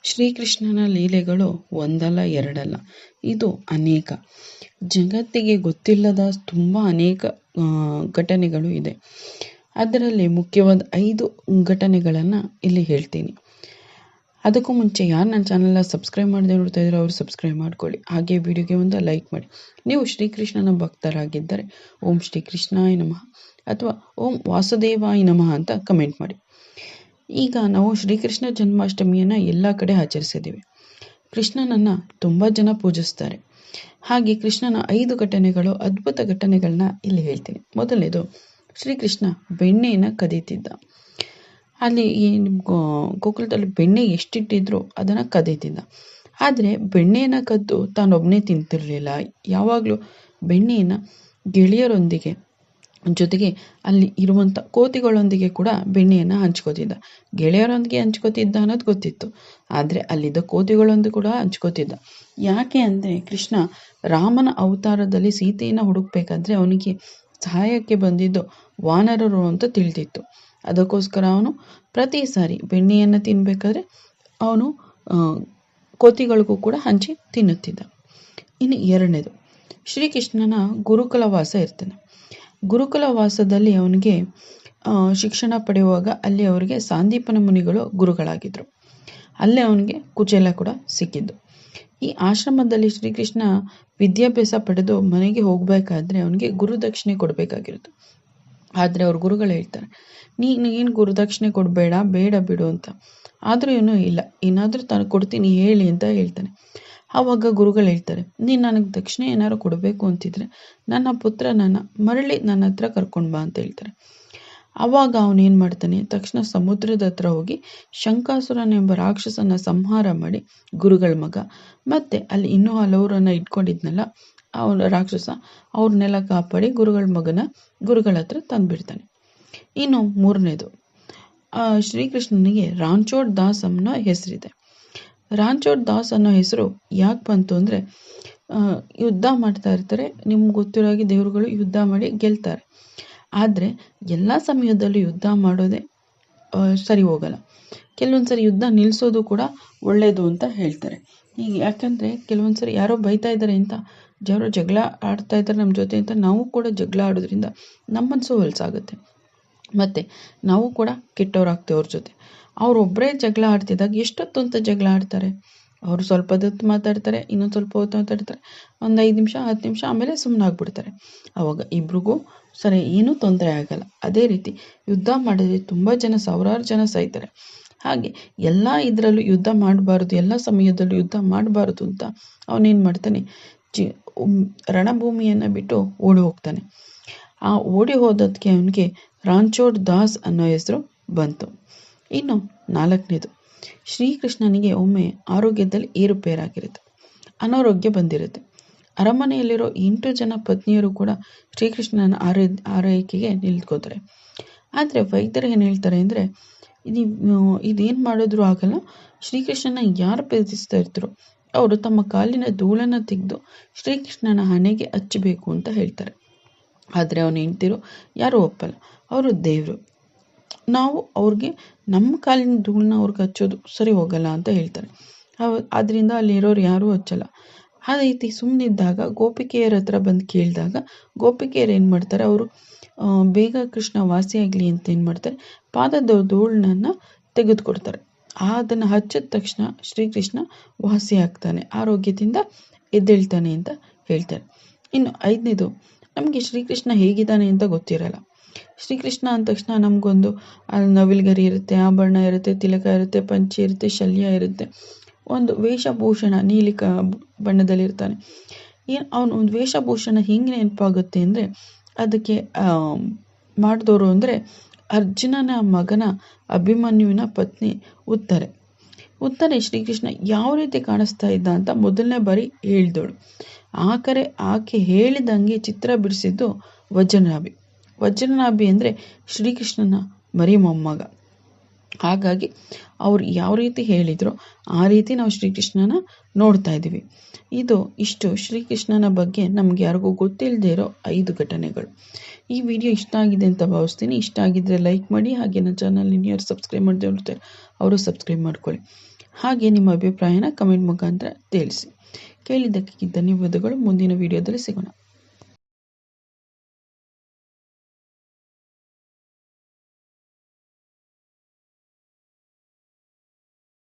ಶ್ರೀಕೃಷ್ಣನ ಲೀಲೆಗಳು ಒಂದಲ್ಲ ಎರಡಲ್ಲ, ಇದು ಅನೇಕ. ಜಗತ್ತಿಗೆ ಗೊತ್ತಿಲ್ಲದ ತುಂಬ ಅನೇಕ ಘಟನೆಗಳು ಇದೆ. ಅದರಲ್ಲಿ ಮುಖ್ಯವಾದ 5 ಘಟನೆಗಳನ್ನು ಇಲ್ಲಿ ಹೇಳ್ತೀನಿ. ಅದಕ್ಕೂ ಮುಂಚೆ ಯಾರು ನನ್ನ ಚಾನಲ್ನ ಸಬ್ಸ್ಕ್ರೈಬ್ ಮಾಡದೆ ನೋಡ್ತಾ ಇದ್ದಾರೆ ಅವರು ಸಬ್ಸ್ಕ್ರೈಬ್ ಮಾಡ್ಕೊಳ್ಳಿ. ಹಾಗೆ ವಿಡಿಯೋಗೆ ಒಂದು ಲೈಕ್ ಮಾಡಿ. ನೀವು ಶ್ರೀಕೃಷ್ಣನ ಭಕ್ತರಾಗಿದ್ದರೆ ಓಂ ಶ್ರೀಕೃಷ್ಣಾಯ ನಮಃ ಅಥವಾ ಓಂ ವಾಸುದೇವಾಯ ನಮಃ ಅಂತ ಕಮೆಂಟ್ ಮಾಡಿ. ಈಗ ನಾವು ಶ್ರೀಕೃಷ್ಣ ಜನ್ಮಾಷ್ಟಮಿಯನ್ನು ಎಲ್ಲ ಕಡೆ ಆಚರಿಸಿದ್ದೀವಿ. ಕೃಷ್ಣನನ್ನು ತುಂಬ ಜನ ಪೂಜಿಸ್ತಾರೆ. ಹಾಗೆ ಕೃಷ್ಣನ 5 ಘಟನೆಗಳು, ಅದ್ಭುತ ಘಟನೆಗಳನ್ನ ಇಲ್ಲಿ ಹೇಳ್ತೀನಿ. ಮೊದಲನೇದು, ಶ್ರೀಕೃಷ್ಣ ಬೆಣ್ಣೆಯನ್ನು ಕದೀತಿದ್ದ. ಅಲ್ಲಿ ಗೋಕುಲದಲ್ಲಿ ಬೆಣ್ಣೆ ಎಷ್ಟಿಟ್ಟಿದ್ರು ಅದನ್ನು ಕದೀತಿದ್ದ. ಆದರೆ ಬೆಣ್ಣೆಯನ್ನು ಕದ್ದು ತಾನೊಬ್ಬನೇ ತಿಂತಿರಲಿಲ್ಲ. ಯಾವಾಗಲೂ ಬೆಣ್ಣೆಯನ್ನು ಗೆಳೆಯರೊಂದಿಗೆ ಜೊತೆಗೆ ಅಲ್ಲಿ ಇರುವಂಥ ಕೋತಿಗಳೊಂದಿಗೆ ಕೂಡ ಬೆಣ್ಣೆಯನ್ನು ಹಂಚ್ಕೋತಿದ್ದ. ಗೆಳೆಯರೊಂದಿಗೆ ಹಂಚ್ಕೋತಿದ್ದ ಅನ್ನೋದು ಗೊತ್ತಿತ್ತು, ಆದರೆ ಅಲ್ಲಿದ್ದ ಕೋತಿಗಳೊಂದಿಗೆ ಕೂಡ ಹಂಚ್ಕೋತಿದ್ದ. ಯಾಕೆ ಅಂದರೆ ಕೃಷ್ಣ ರಾಮನ ಅವತಾರದಲ್ಲಿ ಸೀತೆಯನ್ನು ಹುಡುಕ್ಬೇಕಾದ್ರೆ ಅವನಿಗೆ ಸಹಾಯಕ್ಕೆ ಬಂದಿದ್ದು ವಾನರರು ಅಂತ ತಿಳಿದಿತ್ತು. ಅದಕ್ಕೋಸ್ಕರ ಅವನು ಪ್ರತಿ ಸಾರಿ ಬೆಣ್ಣೆಯನ್ನು ತಿನ್ನಬೇಕಾದ್ರೆ ಅವನು ಕೋತಿಗಳಿಗೂ ಕೂಡ ಹಂಚಿ ತಿನ್ನುತ್ತಿದ್ದ. ಇನ್ನು ಎರಡನೇದು, ಶ್ರೀಕೃಷ್ಣನ ಗುರುಕುಲ ವಾಸ ಇರ್ತಾನೆ. ಗುರುಕುಲ ವಾಸದಲ್ಲಿ ಅವನಿಗೆ ಶಿಕ್ಷಣ ಪಡೆಯುವಾಗ ಅಲ್ಲಿ ಅವರಿಗೆ ಸಾಂದೀಪನ ಮುನಿಗಳು ಗುರುಗಳಾಗಿದ್ದರು. ಅಲ್ಲೇ ಅವನಿಗೆ ಕುಚೇಲ ಕೂಡ ಸಿಕ್ಕಿದ್ದು. ಈ ಆಶ್ರಮದಲ್ಲಿ ಶ್ರೀಕೃಷ್ಣ ವಿದ್ಯಾಭ್ಯಾಸ ಪಡೆದು ಮನೆಗೆ ಹೋಗಬೇಕಾದ್ರೆ ಅವನಿಗೆ ಗುರುದಕ್ಷಿಣೆ ಕೊಡಬೇಕಾಗಿರುತ್ತೆ. ಆದರೆ ಅವ್ರ ಗುರುಗಳು ಹೇಳ್ತಾರೆ, ನೀನು ಏನು ಗುರುದಕ್ಷಿಣೆ ಕೊಡಬೇಡ, ಬೇಡ ಬಿಡು ಅಂತ. ಆದರೂ ಇವನು ಇಲ್ಲ, ಏನಾದರೂ ತಾನು ಕೊಡ್ತೀನಿ ಹೇಳಿ ಅಂತ ಹೇಳ್ತಾನೆ. ಆವಾಗ ಗುರುಗಳು ಹೇಳ್ತಾರೆ, ನೀನು ನನಗೆ ದಕ್ಷಿಣೆ ಏನಾದ್ರು ಕೊಡಬೇಕು ಅಂತಿದ್ರೆ ನನ್ನ ಪುತ್ರನನ್ನು ಮರಳಿ ನನ್ನ ಹತ್ರ ಕರ್ಕೊಂಡು ಬಾ ಅಂತ ಹೇಳ್ತಾರೆ. ಆವಾಗ ಅವನೇನು ಮಾಡ್ತಾನೆ, ತಕ್ಷಣ ಸಮುದ್ರದ ಹತ್ರ ಹೋಗಿ ಶಂಕಾಸುರನೆಂಬ ರಾಕ್ಷಸನ ಸಂಹಾರ ಮಾಡಿ ಗುರುಗಳ ಮಗ ಮತ್ತು ಅಲ್ಲಿ ಇನ್ನೂ ಹಲವರನ್ನು ಇಟ್ಕೊಂಡಿದ್ನಲ್ಲ ಅವನ ರಾಕ್ಷಸ, ಅವ್ರನ್ನೆಲ್ಲ ಕಾಪಾಡಿ ಗುರುಗಳ ಮಗನ ಗುರುಗಳ ಹತ್ರ ತಂದುಬಿಡ್ತಾನೆ. ಇನ್ನು ಮೂರನೇದು, ಶ್ರೀಕೃಷ್ಣನಿಗೆ ರಾಂಚೋಡ್ ದಾಸ್ ಅನ್ನೋ ಹೆಸರಿದೆ. ರಾಂಚೋಡ್ ದಾಸ್ ಅನ್ನೋ ಹೆಸರು ಯಾಕೆ ಬಂತು ಅಂದರೆ, ಯುದ್ಧ ಮಾಡ್ತಾ ಇರ್ತಾರೆ. ನಿಮ್ಗೆ ಗೊತ್ತಿರೋ ಹಾಗೆ ದೇವರುಗಳು ಯುದ್ಧ ಮಾಡಿ ಗೆಲ್ತಾರೆ. ಆದರೆ ಎಲ್ಲ ಸಮಯದಲ್ಲೂ ಯುದ್ಧ ಮಾಡೋದೇ ಸರಿ ಹೋಗಲ್ಲ. ಕೆಲವೊಂದು ಸರಿ ಯುದ್ಧ ನಿಲ್ಲಿಸೋದು ಕೂಡ ಒಳ್ಳೆಯದು ಅಂತ ಹೇಳ್ತಾರೆ. ಈಗ ಯಾಕಂದರೆ ಕೆಲವೊಂದು ಸರಿ ಯಾರೋ ಬೈತಾ ಇದ್ದಾರೆ ಅಂತ, ಯಾರೋ ಜಗಳ ಆಡ್ತಾ ಇದ್ದಾರೆ ನಮ್ಮ ಜೊತೆ ಅಂತ ನಾವು ಕೂಡ ಜಗಳ ಆಡೋದ್ರಿಂದ ನಮ್ಮ ಮನಸ್ಸು ಹೊಲಸಾಗುತ್ತೆ. ಮತ್ತು ನಾವು ಕೂಡ ಕೆಟ್ಟವರಾಗ್ತೇವೆ ಅವ್ರ ಜೊತೆ. ಅವರೊಬ್ಬರೇ ಜಗಳ ಆಡ್ತಿದ್ದಾಗ ಎಷ್ಟೊತ್ತು ಅಂತ ಜಗಳ ಆಡ್ತಾರೆ? ಅವರು ಸ್ವಲ್ಪ ಹೊತ್ತು ಮಾತಾಡ್ತಾರೆ, ಇನ್ನೊಂದು ಸ್ವಲ್ಪ ಹೊತ್ತು ಮಾತಾಡ್ತಾರೆ, ಒಂದು 5 ನಿಮಿಷ 10 ನಿಮಿಷ, ಆಮೇಲೆ ಸುಮ್ಮನೆ ಆಗ್ಬಿಡ್ತಾರೆ. ಆವಾಗ ಇಬ್ರಿಗೂ ಸರಿ ಏನೂ ತೊಂದರೆ ಆಗಲ್ಲ. ಅದೇ ರೀತಿ ಯುದ್ಧ ಮಾಡಿದ್ರೆ ತುಂಬ ಜನ, ಸಾವಿರಾರು ಜನ ಸಾಯ್ತಾರೆ. ಹಾಗೆ ಎಲ್ಲ ಇದರಲ್ಲೂ ಯುದ್ಧ ಮಾಡಬಾರ್ದು, ಎಲ್ಲ ಸಮಯದಲ್ಲೂ ಯುದ್ಧ ಮಾಡಬಾರ್ದು ಅಂತ ಅವನೇನು ಮಾಡ್ತಾನೆ, ರಣಭೂಮಿಯನ್ನು ಬಿಟ್ಟು ಓಡಿ ಹೋಗ್ತಾನೆ. ಆ ಓಡಿ ಹೋದದಕ್ಕೆ ಅವನಿಗೆ ರಾಂಚೋಡ್ ದಾಸ್ ಅನ್ನೋ ಹೆಸರು ಬಂತು. ಇನ್ನು 4ನೇದು, ಶ್ರೀಕೃಷ್ಣನಿಗೆ ಒಮ್ಮೆ ಆರೋಗ್ಯದಲ್ಲಿ ಏರುಪೇರಾಗಿರುತ್ತೆ, ಅನಾರೋಗ್ಯ ಬಂದಿರುತ್ತೆ. ಅರಮನೆಯಲ್ಲಿರೋ 8 ಜನ ಪತ್ನಿಯರು ಕೂಡ ಶ್ರೀಕೃಷ್ಣನ ಆರೈಕೆಗೆ ನಿಲ್ತ್ಕೋತಾರೆ. ಆದರೆ ವೈದ್ಯರು ಏನು ಹೇಳ್ತಾರೆ ಅಂದರೆ, ಇದೇನು ಮಾಡಿದ್ರೂ ಆಗಲ್ಲ, ಶ್ರೀಕೃಷ್ಣನ ಯಾರು ಪ್ರೀತಿಸ್ತಾ ಇರ್ತಾರೋ ಅವರು ತಮ್ಮ ಕಾಲಿನ ಧೂಳನ್ನು ತೆಗೆದು ಶ್ರೀಕೃಷ್ಣನ ಹಣೆಗೆ ಹಚ್ಚಬೇಕು ಅಂತ ಹೇಳ್ತಾರೆ. ಆದರೆ ಅವನ ಹೆಂಡ್ತಿರು ಯಾರೂ ಒಪ್ಪಲ್ಲ. ಅವರು ದೇವರು, ನಾವು ಅವ್ರಿಗೆ ನಮ್ಮ ಕಾಲಿನ ಧೂಳನ್ನ ಅವ್ರಿಗೆ ಹಚ್ಚೋದು ಸರಿ ಹೋಗಲ್ಲ ಅಂತ ಹೇಳ್ತಾರೆ. ಆದ್ದರಿಂದ ಅಲ್ಲಿರೋರು ಯಾರೂ ಹಚ್ಚಲ್ಲ. ಆ ರೀತಿ ಸುಮ್ಮನಿದ್ದಾಗ ಗೋಪಿಕೆಯರ ಹತ್ರ ಬಂದು ಕೇಳಿದಾಗ ಗೋಪಿಕೆಯರು ಏನು ಮಾಡ್ತಾರೆ, ಅವರು ಬೇಗ ಕೃಷ್ಣ ವಾಸಿಯಾಗಲಿ ಅಂತ ಏನು ಮಾಡ್ತಾರೆ, ಪಾದದ ಧೂಳನ್ನ ತೆಗೆದುಕೊಡ್ತಾರೆ. ಅದನ್ನು ಹಚ್ಚಿದ ತಕ್ಷಣ ಶ್ರೀಕೃಷ್ಣ ವಾಸಿಯಾಗ್ತಾನೆ, ಆರೋಗ್ಯದಿಂದ ಎದ್ದೇಳ್ತಾನೆ ಅಂತ ಹೇಳ್ತಾರೆ. ಇನ್ನು 5ನೇದು, ನಮಗೆ ಶ್ರೀಕೃಷ್ಣ ಹೇಗಿದ್ದಾನೆ ಅಂತ ಗೊತ್ತಿರಲ್ಲ. ಶ್ರೀಕೃಷ್ಣ ಅಂದ ತಕ್ಷಣ ನಮಗೊಂದು ನವಿಲ್ಗರಿ ಇರುತ್ತೆ, ಆಭರಣ ಇರುತ್ತೆ, ತಿಲಕ ಇರುತ್ತೆ, ಪಂಚೆ ಇರುತ್ತೆ, ಶಲ್ಯ ಇರುತ್ತೆ, ಒಂದು ವೇಷಭೂಷಣ ನೀಲಿ ಬಣ್ಣದಲ್ಲಿರ್ತಾನೆ. ಅವನು ಒಂದು ವೇಷಭೂಷಣ ಹೆಂಗೆ ನೆನಪಾಗುತ್ತೆ ಅಂದರೆ, ಅದಕ್ಕೆ ಮಾಡಿದವರು ಅಂದರೆ ಅರ್ಜುನನ ಮಗನ ಅಭಿಮನ್ಯುವಿನ ಪತ್ನಿ ಉತ್ತರೆ ಶ್ರೀಕೃಷ್ಣ ಯಾವ ರೀತಿ ಕಾಣಿಸ್ತಾ ಇದ್ದ ಅಂತ ಮೊದಲನೇ ಬಾರಿ ಹೇಳಿದವಳು. ಆಕೆ ಹೇಳಿದಂಗೆ ಚಿತ್ರ ಬಿಡಿಸಿದ್ದು ವಜ್ರನಾಭಿ ಅಂದರೆ ಶ್ರೀಕೃಷ್ಣನ ಮರಿ ಮೊಮ್ಮಗ. ಹಾಗಾಗಿ ಅವ್ರು ಯಾವ ರೀತಿ ಹೇಳಿದ್ರು ಆ ರೀತಿ ನಾವು ಶ್ರೀಕೃಷ್ಣನ ನೋಡ್ತಾ ಇದ್ದೀವಿ. ಇಷ್ಟು ಶ್ರೀಕೃಷ್ಣನ ಬಗ್ಗೆ ನಮ್ಗೆ ಯಾರಿಗೂ ಗೊತ್ತಿಲ್ಲದೆ ಇರೋ 5 ಘಟನೆಗಳು. ಈ ವಿಡಿಯೋ ಇಷ್ಟ ಆಗಿದೆ ಅಂತ ಭಾವಿಸ್ತೀನಿ. ಇಷ್ಟ ಆಗಿದ್ರೆ ಲೈಕ್ ಮಾಡಿ, ಹಾಗೆ ನನ್ನ ಚಾನಲ್ ಯಾರು ಸಬ್ಸ್ಕ್ರೈಬ್ ಮಾಡದೆ ನೋಡ್ತಾರೆ ಅವರು ಸಬ್ಸ್ಕ್ರೈಬ್ ಮಾಡ್ಕೊಳ್ಳಿ. ಹಾಗೆ ನಿಮ್ಮ ಅಭಿಪ್ರಾಯನ ಕಮೆಂಟ್ ಮುಖಾಂತರ ತಿಳಿಸಿ. ಕೇಳಿದ್ದಕ್ಕೆ ಧನ್ಯವಾದಗಳು. ಮುಂದಿನ ವಿಡಿಯೋದಲ್ಲಿ ಸಿಗೋಣ.